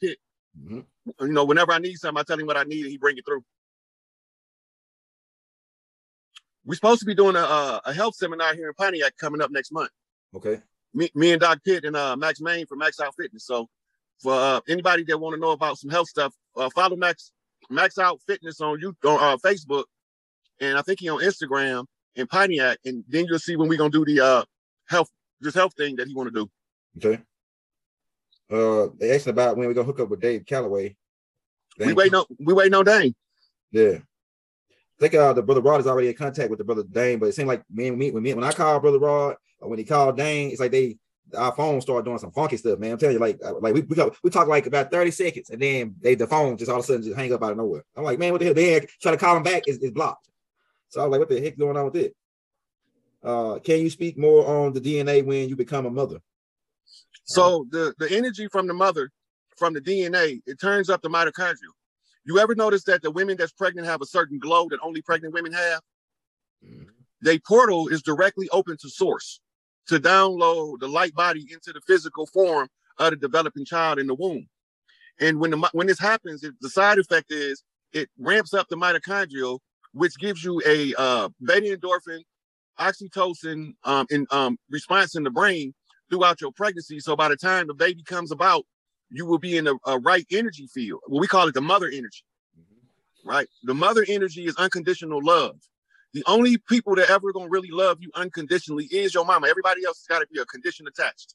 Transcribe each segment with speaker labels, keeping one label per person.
Speaker 1: Pitt. You know, whenever I need something, I tell him what I need and he bring it through. We're supposed to be doing a health seminar here in Pontiac coming up next month.
Speaker 2: Okay.
Speaker 1: Me and Doc Pitt and Max Main from Max Out Fitness. So for anybody that want to know about some health stuff, follow Max Out Fitness on Facebook, and I think he on Instagram in Pontiac, and then you'll see when we're gonna do the health thing that he want to
Speaker 2: do. Okay. They asking about when we're gonna hook up with Dave Calloway.
Speaker 1: We waiting on Dane.
Speaker 2: Yeah. I think the brother Rod is already in contact with the brother Dane, but it seemed like when I call brother Rod or when he called Dane, it's like our phone started doing some funky stuff, man. I'm telling you, like we talk like about 30 seconds, and then the phone just all of a sudden just hang up out of nowhere. I'm like, man, what the hell? They try to call him back, it's blocked. So I was like, what the heck going on with it? Can you speak more on the DNA when you become a mother?
Speaker 1: So the energy from the mother, from the DNA, it turns up the mitochondria. You ever notice that the women that's pregnant have a certain glow that only pregnant women have? Their portal is directly open to source to download the light body into the physical form of the developing child in the womb. And when this happens, the side effect is it ramps up the mitochondrial, which gives you a beta endorphin, oxytocin response in the brain throughout your pregnancy. So by the time the baby comes about, you will be in a right energy field. Well, we call it the mother energy, right? The mother energy is unconditional love. The only people that ever gonna really love you unconditionally is your mama. Everybody else has got to be a condition attached.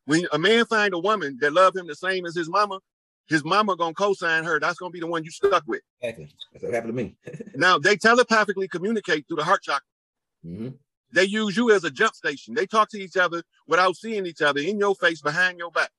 Speaker 1: When a man find a woman that love him the same as his mama gonna co-sign her. That's gonna be the one you stuck with.
Speaker 2: Exactly. That's what happened to me.
Speaker 1: Now, they telepathically communicate through the heart chakra. They use you as a jump station. They talk to each other without seeing each other, in your face, behind your back.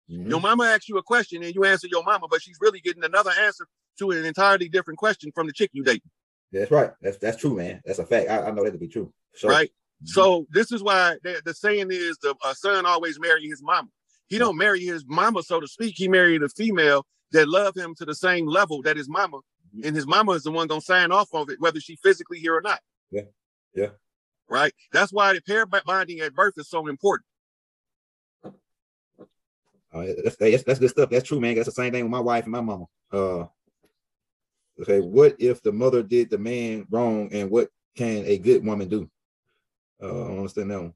Speaker 1: Your mama asks you a question and you answer your mama, but she's really getting another answer to an entirely different question from the chick you dating.
Speaker 2: That's right. That's true, man. That's a fact. I know that to be true. So,
Speaker 1: right. So this is why the saying is the son always marry his mama. He don't marry his mama, so to speak. He married a female that love him to the same level that his mama, and his mama is the one gonna sign off of it, whether she physically here or not.
Speaker 2: Yeah.
Speaker 1: Right. That's why the pair bonding at birth is so important.
Speaker 2: That's good stuff. That's true, man. That's the same thing with my wife and my mama. Okay, what if the mother did the man wrong, and what can a good woman do? I don't understand that one.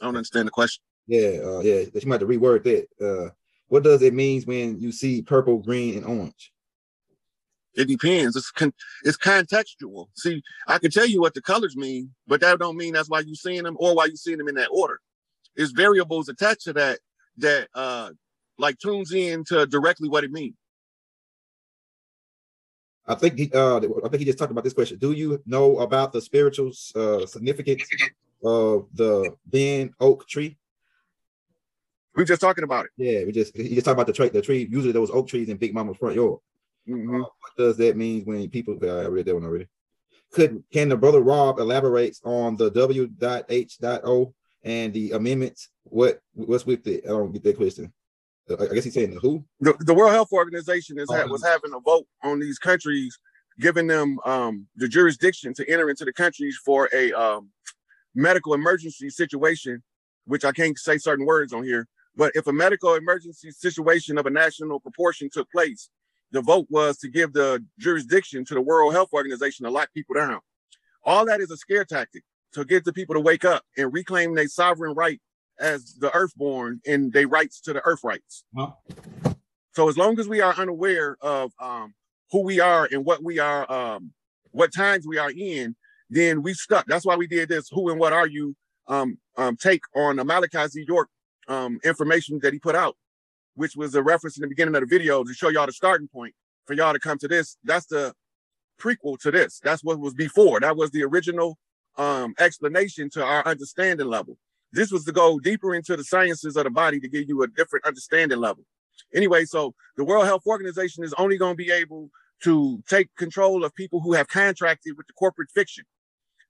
Speaker 1: I don't understand the question.
Speaker 2: Yeah, she might have to reword that. What does it mean when you see purple, green, and orange?
Speaker 1: It depends. It's contextual. See, I can tell you what the colors mean, but that don't mean that's why you're seeing them or why you're seeing them in that order. It's variables attached to that like tunes in to directly what it means.
Speaker 2: I think he just talked about this question. Do you know about the spiritual significance of the bend oak tree?
Speaker 1: We're just talking about it.
Speaker 2: Yeah, he just talked about the tree. Usually those oak trees in Big Mama's front yard. What does that mean when people? I read that one already. Can the brother Rob elaborate on the W.H.O and the amendments? What's with it? I don't get that question. I guess he's saying the who?
Speaker 1: The World Health Organization was having a vote on these countries, giving them the jurisdiction to enter into the countries for a medical emergency situation, which I can't say certain words on here. But if a medical emergency situation of a national proportion took place, the vote was to give the jurisdiction to the World Health Organization to lock people down. All that is a scare tactic to get the people to wake up and reclaim their sovereign right as the earthborn and their rights to the earth rights. So as long as we are unaware of who we are and what we are, what times we are in, then we stuck. That's why we did this who and what are you take on Malachi Z. York information that he put out, which was a reference in the beginning of the video to show y'all the starting point for y'all to come to this. That's the prequel to this. That's what was before. That was the original explanation to our understanding level. This was to go deeper into the sciences of the body to give you a different understanding level. Anyway, so the World Health Organization is only going to be able to take control of people who have contracted with the corporate fiction,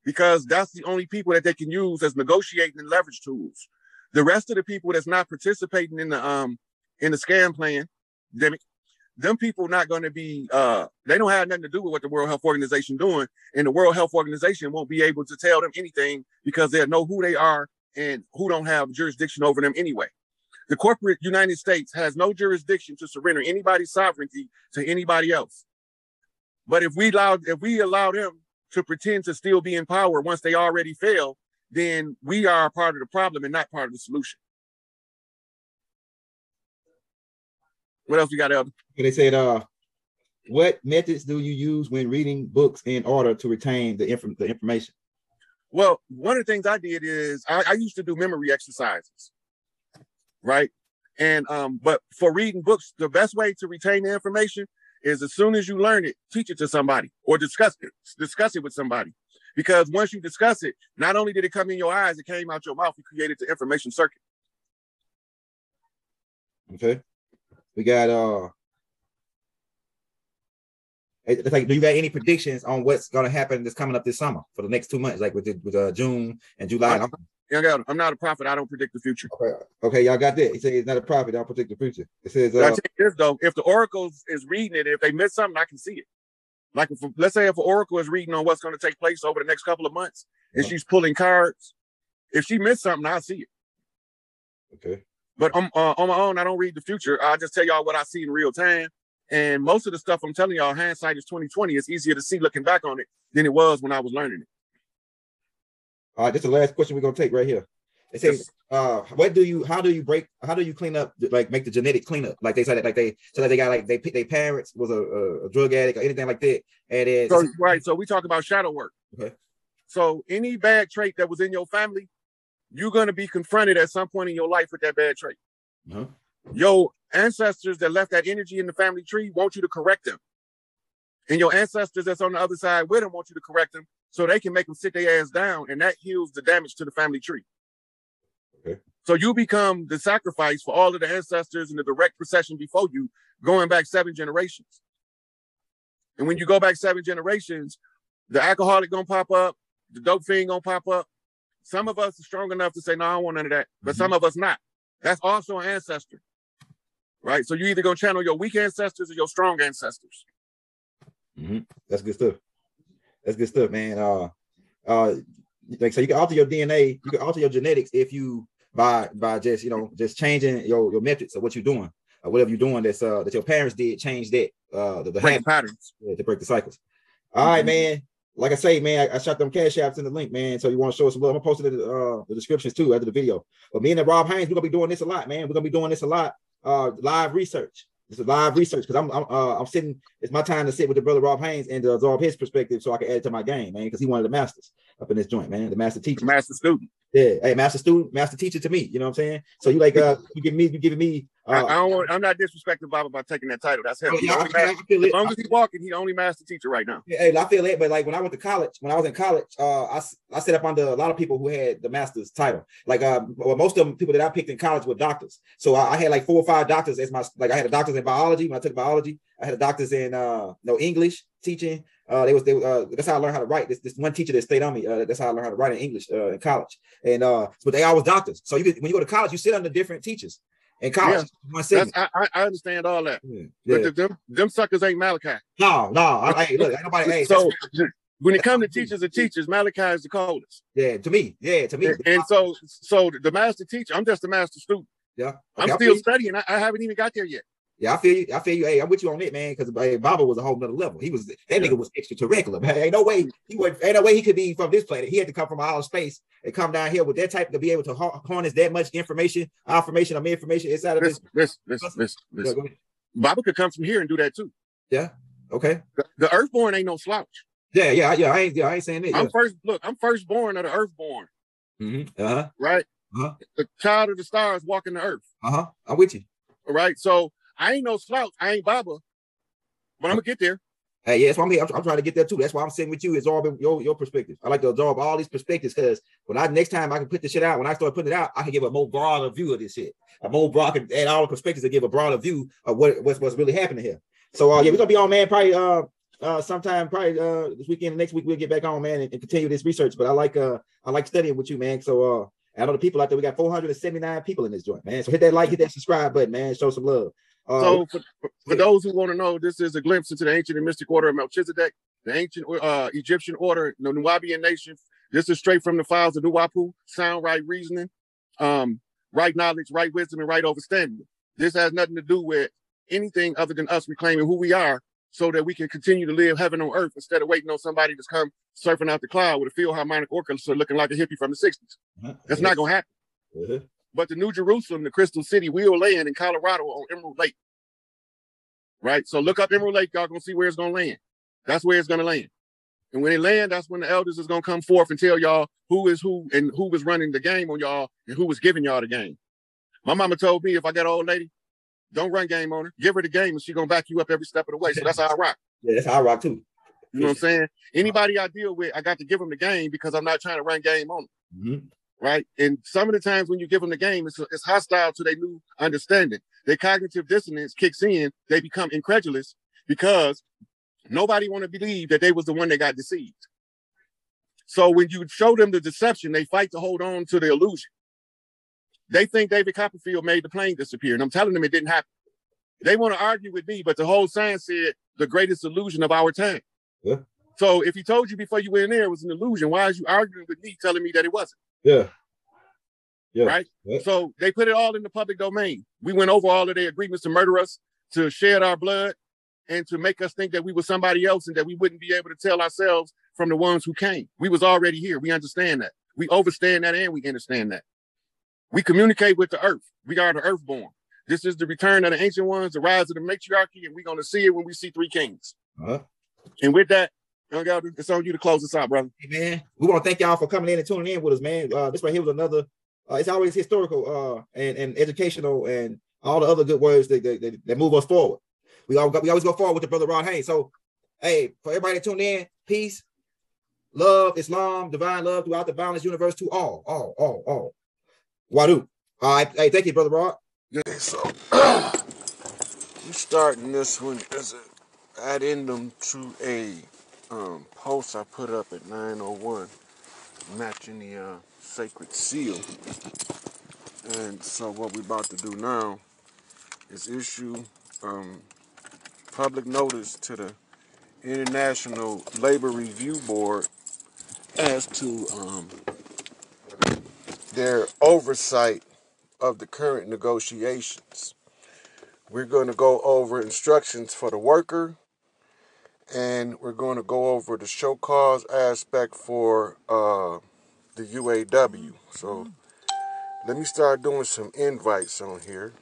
Speaker 1: because that's the only people that they can use as negotiating and leverage tools. The rest of the people that's not participating in the scam plan, them people not going to be, they don't have nothing to do with what the World Health Organization doing, and the World Health Organization won't be able to tell them anything because they'll know who they are and who don't have jurisdiction over them anyway. The corporate United States has no jurisdiction to surrender anybody's sovereignty to anybody else. But if we allow them to pretend to still be in power once they already fail, then we are a part of the problem and not part of the solution. What else we got, Elder?
Speaker 2: They said, what methods do you use when reading books in order to retain the information?
Speaker 1: Well, one of the things I did is I used to do memory exercises, right? And but for reading books, the best way to retain the information is as soon as you learn it, teach it to somebody or discuss it with somebody. Because once you discuss it, not only did it come in your eyes, it came out your mouth. You created the information circuit.
Speaker 2: Okay. We got it's like, do you got any predictions on what's gonna happen that's coming up this summer for the next 2 months, like with June and July?
Speaker 1: I'm not a prophet. I don't predict the future.
Speaker 2: Okay, y'all got that. He said he's not a prophet. I don't predict the future. It says,
Speaker 1: I tell you this though, if the oracle is reading it, if they miss something, I can see it. Like let's say if an oracle is reading on what's going to take place over the next couple of months, and she's pulling cards, if she missed something, I'll see it.
Speaker 2: Okay.
Speaker 1: But on my own, I don't read the future. I just tell y'all what I see in real time. And most of the stuff I'm telling y'all, hindsight is 2020. It's easier to see looking back on it than it was when I was learning it.
Speaker 2: All right, this is the last question we're gonna take right here. It says, how do you clean up, like make the genetic cleanup? Like they said that, like they got like their parents was a drug addict or anything like that. And then
Speaker 1: so we talk about shadow work.
Speaker 2: Okay.
Speaker 1: So any bad trait that was in your family, you're gonna be confronted at some point in your life with that bad trait.
Speaker 2: Uh-huh.
Speaker 1: Your ancestors that left that energy in the family tree want you to correct them. And your ancestors that's on the other side with them want you to correct them so they can make them sit their ass down, and that heals the damage to the family tree.
Speaker 2: Okay.
Speaker 1: So you become the sacrifice for all of the ancestors in the direct procession before you, going back 7 generations. And when you go back 7 generations, the alcoholic gonna pop up, the dope fiend gonna pop up. Some of us are strong enough to say, no, I don't want none of that, but some of us not. That's also an ancestor, right? So you either gonna channel your weak ancestors or your strong ancestors.
Speaker 2: That's good stuff. That's good stuff, man. Like, so you can alter your DNA, you can alter your genetics if you by just just changing your methods of what you're doing, or whatever you're doing that your parents did, change that the
Speaker 1: break patterns,
Speaker 2: to break the cycles. All right, man. Like I say, man, I shot them cash apps in the link, man. So you want to show us some love? I'm gonna post it in the descriptions too after the video. But me and Rob Haynes, we're gonna be doing this a lot, man. We're gonna be doing this a lot. Live research. This is live research because I'm sitting. It's my time to sit with the brother Rob Haynes and absorb his perspective so I can add it to my game, man. Because he one of the masters up in this joint, man. The master teacher,
Speaker 1: master student.
Speaker 2: Yeah, hey, master student, master teacher to me. You know what I'm saying? So you like you giving me.
Speaker 1: I'm not disrespecting Bob about taking that title. That's him.
Speaker 2: As
Speaker 1: long as he's walking, he's the only master teacher right now.
Speaker 2: Yeah, hey, I feel it. But like when I went to college, when I was in college, I set up under a lot of people who had the master's title. Like well, most of them people that I picked in college were doctors. So I had like 4 or 5 doctors as my I had a doctor's in biology when I took biology. I had a doctor's in English teaching. That's how I learned how to write. This one teacher that stayed on me. That's how I learned how to write in English in college. And but they all was doctors. So when you go to college, you sit under different teachers. In college,
Speaker 1: I understand all that. Yeah. But them suckers ain't Malachi.
Speaker 2: No. Hey, look, ain't nobody. Hey,
Speaker 1: so when it comes to teachers and teachers, Malachi is the coldest.
Speaker 2: Yeah, to me.
Speaker 1: And so the master teacher, I'm just a master student.
Speaker 2: Yeah,
Speaker 1: okay, I'm still studying. I haven't even got there yet.
Speaker 2: Yeah, I feel you. Hey, I'm with you on it, man. Because Baba was a whole nother level. Nigga was extraterrestrial. Man. Ain't no way he could be from this planet. He had to come from outer space and come down here with that type to be able to harness that much information inside of this.
Speaker 1: Listen. Baba could come from here and do that too.
Speaker 2: Yeah. Okay.
Speaker 1: The Earthborn ain't no slouch.
Speaker 2: Yeah. I ain't saying that. Yeah.
Speaker 1: I'm firstborn of the Earthborn.
Speaker 2: Uh-huh.
Speaker 1: Right.
Speaker 2: Uh-huh.
Speaker 1: The child of the stars walking the earth.
Speaker 2: Uh-huh. I'm with you.
Speaker 1: All right. So I ain't no slouch. I ain't Baba, but I'm gonna get there.
Speaker 2: Hey, yeah, that's why I'm here. I'm trying to get there too. That's why I'm sitting with you. It's all your perspective. I like to absorb all these perspectives because next time I can put this shit out, when I start putting it out, I can give a more broader view of this shit. A more broad and all the perspectives to give a broader view of what's really happening here. So yeah, we're gonna be on, man. Probably sometime this weekend, next week we'll get back on, man, and continue this research. But I like studying with you, man. So I know the people out there. We got 479 people in this joint, man. So hit that like, hit that subscribe button, man. Show some love.
Speaker 1: So for those who want to know, this is a glimpse into the ancient and mystic order of Melchizedek, the ancient Egyptian order, the Nubian nation. This is straight from the files of Nuwapu, sound right reasoning. right knowledge, right wisdom, and right understanding. This has nothing to do with anything other than us reclaiming who we are so that we can continue to live heaven on earth instead of waiting on somebody to come surfing out the cloud with a Philharmonic orchestra looking like a hippie from the 60s. That's not going to happen. But the New Jerusalem, the Crystal City, will land in Colorado on Emerald Lake. Right? So look up Emerald Lake, y'all going to see where it's going to land. That's where it's going to land. And when it land, that's when the elders is going to come forth and tell y'all who is who and who was running the game on y'all and who was giving y'all the game. My mama told me if I got an old lady, don't run game on her. Give her the game and she's going to back you up every step of the way. So that's how I rock.
Speaker 2: Yeah, that's how I rock too.
Speaker 1: You know what I'm saying? Anybody I deal with, I got to give them the game because I'm not trying to run game on them. Right? And some of the times when you give them the game, it's hostile to their new understanding. Their cognitive dissonance kicks in. They become incredulous because nobody want to believe that they was the one that got deceived. So when you show them the deception, they fight to hold on to the illusion. They think David Copperfield made the plane disappear, and I'm telling them it didn't happen. They want to argue with me, but the whole science said the greatest illusion of our time.
Speaker 2: Yeah.
Speaker 1: So if he told you before you went in there it was an illusion, why is you arguing with me telling me that it wasn't?
Speaker 2: Yeah. Yeah.
Speaker 1: Right?
Speaker 2: Yeah.
Speaker 1: So they put it all in the public domain. We went over all of their agreements to murder us, to shed our blood, and to make us think that we were somebody else and that we wouldn't be able to tell ourselves from the ones who came. We was already here. We understand that. We overstand that and we understand that. We communicate with the earth. We are the earthborn. This is the return of the ancient ones, the rise of the matriarchy, and we're going to see it when we see three kings. And with that, Young Elder, it's on you to close us out, brother.
Speaker 2: Hey, man, we want to thank y'all for coming in and tuning in with us, man. This right here was another, it's always historical and educational and all the other good words that move us forward. We always go forward with the Brother Rod Haynes. So, hey, for everybody that tuned in, peace, love, Islam, divine love throughout the boundless universe to all. Wadu. All right. Hey, thank you, Brother Rod.
Speaker 1: Okay, so we're starting this one as an addendum to a post I put up at 9:01, matching the sacred seal. And so what we're about to do now is issue public notice to the International Labor Review Board as to their oversight of the current negotiations. We're going to go over instructions for the worker, and we're going to go over the show cause aspect for the UAW. So let me start doing some invites on here.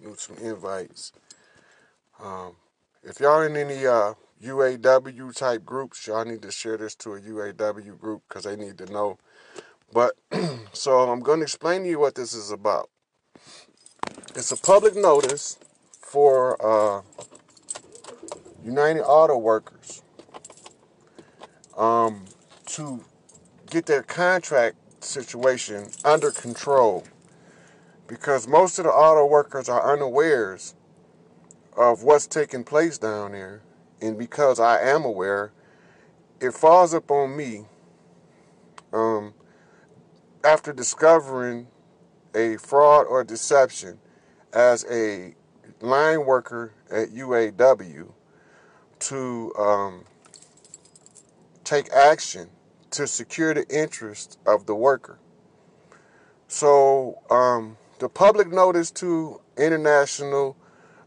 Speaker 1: Do some invites. If y'all in any UAW type groups, y'all need to share this to a UAW group because they need to know. But so I'm going to explain to you what this is about. It's a public notice for United Auto Workers to get their contract situation under control, because most of the auto workers are unawares of what's taking place down there. And because I am aware, it falls upon me after discovering a fraud or deception as a line worker at UAW to take action to secure the interest of the worker. So the public notice to International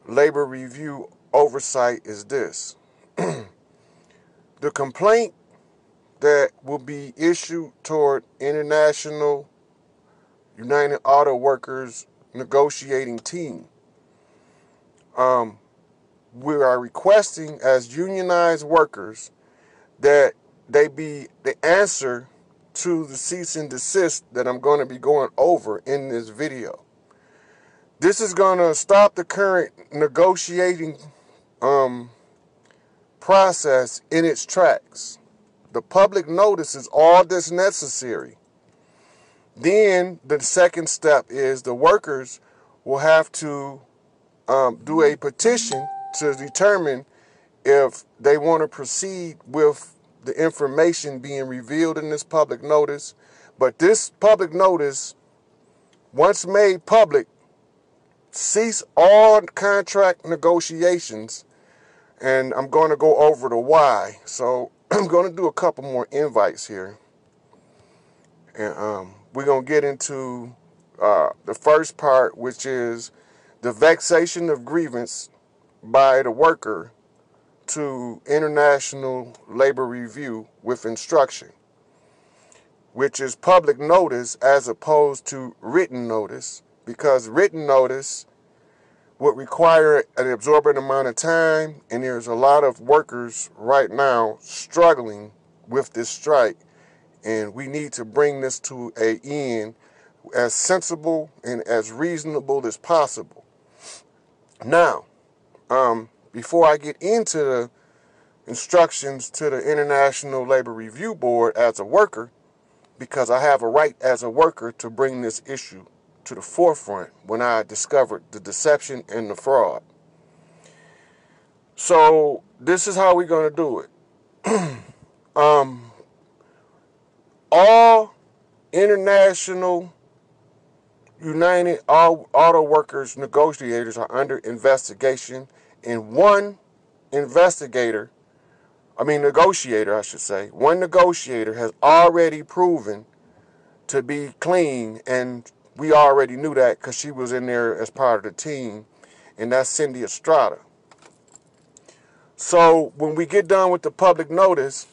Speaker 1: Labor Review Oversight is this. The complaint that will be issued toward International United Auto Workers negotiating team. We are requesting as unionized workers that they be the answer to the cease and desist that I'm going to be going over in this video. This is going to stop the current negotiating process in its tracks. The public notice is all that's necessary. Then the second step is the workers will have to do a petition to determine if they want to proceed with the information being revealed in this public notice. But this public notice, once made public, cease all contract negotiations, and I'm going to go over the why. So I'm going to do a couple more invites here. And we're going to get into the first part, which is the vexation of grievance by the worker to international labor review with instruction, which is public notice as opposed to written notice, because written notice would require an absorbent amount of time, and there's a lot of workers right now struggling with this strike, and we need to bring this to an end as sensible and as reasonable as possible. Now, before I get into the instructions to the International Labor Review Board as a worker, because I have a right as a worker to bring this issue to the forefront when I discovered the deception and the fraud. So this is how we're going to do it. All international United Auto Workers negotiators are under investigation, and one negotiator, one negotiator has already proven to be clean, and we already knew that because she was in there as part of the team, and that's Cindy Estrada. So when we get done with the public notice,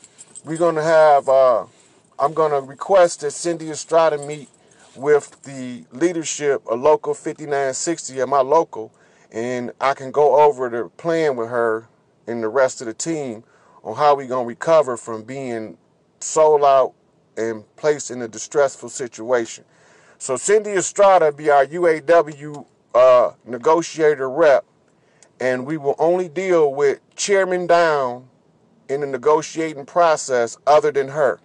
Speaker 1: we're going to have, I'm going to request that Cindy Estrada meet with the leadership of Local 5960 at my local, and I can go over the plan with her and the rest of the team on how we're going to recover from being sold out and placed in a distressful situation. So Cindy Estrada be our UAW negotiator rep, and we will only deal with chairman down in the negotiating process other than her.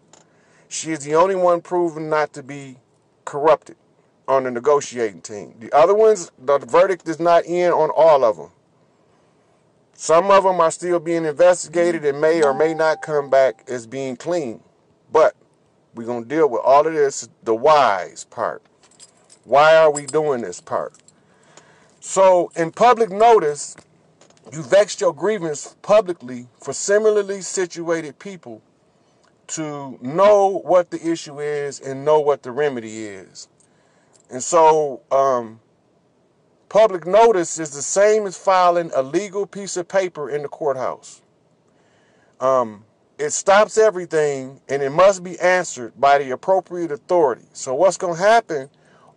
Speaker 1: She is the only one proven not to be corrupted on the negotiating team. The other ones, the verdict is not in on all of them. Some of them are still being investigated and may or may not come back as being clean. But we're going to deal with all of this, the whys part. Why are we doing this part? So in public notice, you vexed your grievance publicly for similarly situated people to know what the issue is and know what the remedy is. And so public notice is the same as filing a legal piece of paper in the courthouse. It stops everything, and it must be answered by the appropriate authority. So what's going to happen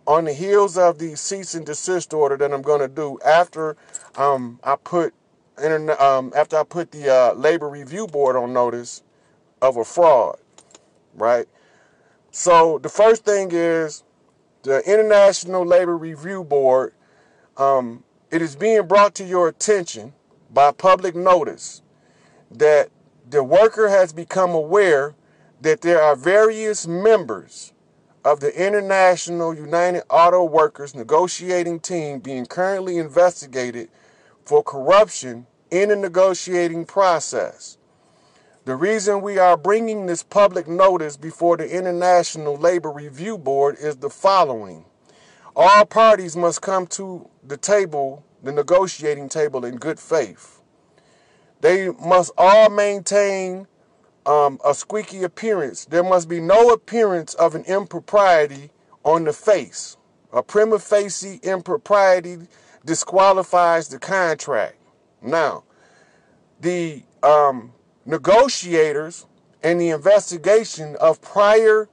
Speaker 1: on the heels of the cease and desist order that I'm going to do after I put the Labor Review Board on notice of a fraud, right? So the first thing is the International Labor Review Board. It is being brought to your attention by public notice that the worker has become aware that there are various members of the International United Auto Workers negotiating team being currently investigated for corruption in the negotiating process. The reason we are bringing this public notice before the International Labor Review Board is the following. All parties must come to the table, the negotiating table, in good faith. They must all maintain a squeaky appearance. There must be no appearance of an impropriety on the face. A prima facie impropriety disqualifies the contract. Now, the negotiators and the investigation of prior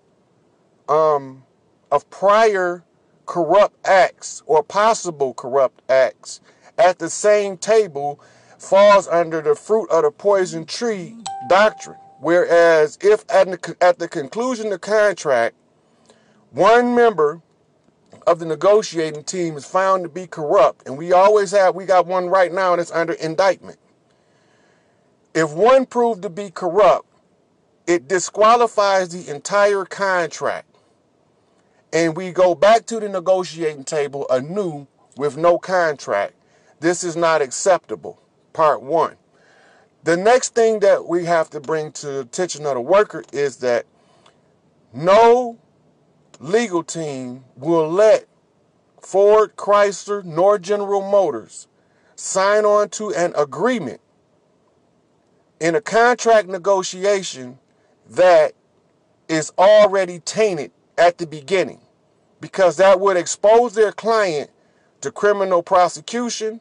Speaker 1: corrupt acts or possible corrupt acts at the same table falls under the fruit of the poison tree doctrine. Whereas if at the conclusion of the contract, one member of the negotiating team is found to be corrupt, and we got one right now that's under indictment. If one proved to be corrupt, it disqualifies the entire contract. And we go back to the negotiating table anew with no contract. This is not acceptable. Part one. The next thing that we have to bring to the attention of the worker is that no legal team will let Ford, Chrysler, nor General Motors sign on to an agreement in a contract negotiation that is already tainted at the beginning, because that would expose their client to criminal prosecution,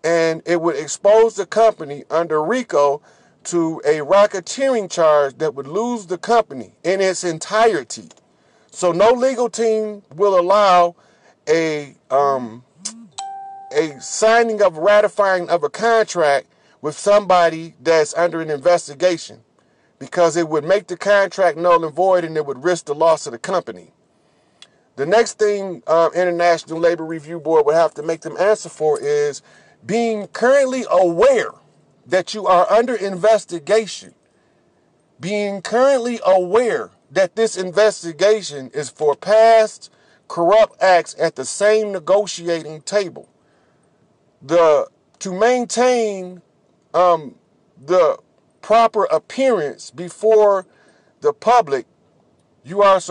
Speaker 1: and it would expose the company under RICO to a racketeering charge that would lose the company in its entirety. So no legal team will allow a signing of ratifying of a contract with somebody that's under an investigation, because it would make the contract null and void, and it would risk the loss of the company. The next thing International Labor Review Board would have to make them answer for is being currently aware that you are under investigation, being currently aware that this investigation is for past corrupt acts at the same negotiating table. To maintain the proper appearance before the public, you are supposed